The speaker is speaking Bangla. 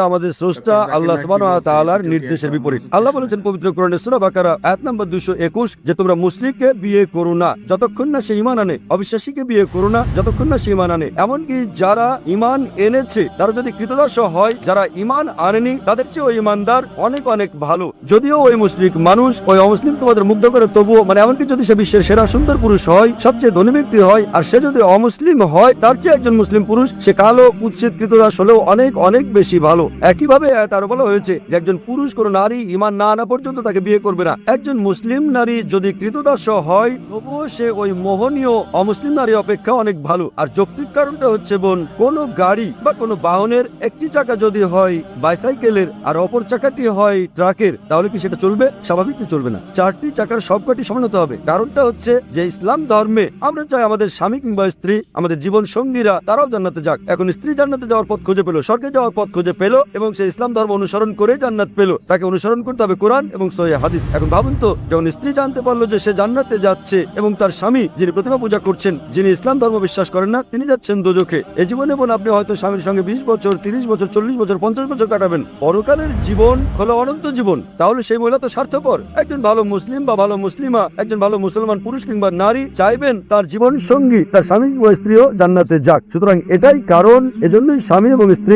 আমাদের স্রষ্টা আল্লাহ সুবহানাহু ওয়া তাআলার নির্দেশের বিপরীত। আল্লাহ বলেছেন পবিত্র কোরআনে সূরা বাকারা আয়াত নাম্বার 221 যে তোমরা মুশরিককে বিয়ে করো না যতক্ষণ না সে ঈমান আনে, অবিশ্বাসীকে বিয়ে করো না যতক্ষণ না সে ঈমান আনে। এমনকি যারা ঈমান এনেছে তারা যদি কৃতদাস হয়, যারা ঈমান আনেনি তাদের চেয়ে ওই ঈমানদার অনেক অনেক ভালো। যদিও ওই মুশরিক মানুষ, ওই অমুসলিম তোমাদের মুগ্ধ করে, তবুও এমনকি যদি সে বিশ্বের সেরা সুন্দর পুরুষ হয়, সবচেয়ে ধনী ব্যক্তি হয়, আর সে যদি অমুসলিম হয় তার চেয়ে একজন মুসলিম পুরুষ সে কালো কুৎসিত কৃতদাস হলেও অনেক অনেক বেশি ভালো। একইভাবে তারও বলা হয়েছে যে একজন পুরুষ কোন নারী ঈমান না আনা পর্যন্ত তাকে বিয়ে করবে না। একজন মুসলিম নারী যদি কৃতদাস হয় তবুও সে ওই মোহনীয় অমুসলিম নারী অপেক্ষা অনেক ভালো। আর যৌক্তিক কারণটা হচ্ছে বোন, কোন গাড়ি বা কোন বাহনের একটি চাকা যদি হয় বাইসাইকেলের আর অপর চাকাটি হয় ট্রাকের, তাহলে কি সেটা চলবে? স্বাভাবিক তো চলবে না। চারটি চাকার সবকটি সমান হতে হবে। কারণটা হচ্ছে যে ইসলাম ধর্মে আমরা চাই আমাদের স্বামী কিংবা স্ত্রী, আমাদের জীবন সঙ্গীরা তারাও জান্নাতে যাক। এখন স্ত্রী জান্নাতে যাওয়ার পথ খুঁজে পেল, স্বর্গে যাওয়ার পথ খুঁজে পেল এবং সে ইসলাম ধর্ম অনুসরণ করে জান্নাত পেল। তাকে অনুসরণ করতে হবে কোরআন এবং সহিহ হাদিস। এখন ভাবুন তো, যখন স্ত্রী জানতে পারলো যে সে জান্নাতে যাচ্ছে এবং তার স্বামী যিনি প্রতিমা পূজা করছেন, যিনি ইসলাম ধর্ম বিশ্বাস করেন না, তিনি যাচ্ছেন দোজখে। এই জীবনে বোন আপনি হয়তো স্বামীর সঙ্গে 20 বছর, 30 বছর, 40 বছর, 50 বছর কাটাবেন। পরকালের জীবন হলো অনন্ত জীবন। তাহলে সেই মহিলা তো স্বার্থপর। একজন ভালো মুসলিম বা ভালো মুসলিমা, একজন ভালো মুসলমান পুরুষ কিংবা নারী চাইবেন তার জীবন সঙ্গী, তার স্বামী কিংবা স্ত্রীও জান্নাতে যাক। সুতরাং এটাই কারণ, এজন্যই স্বামী এবং স্ত্রী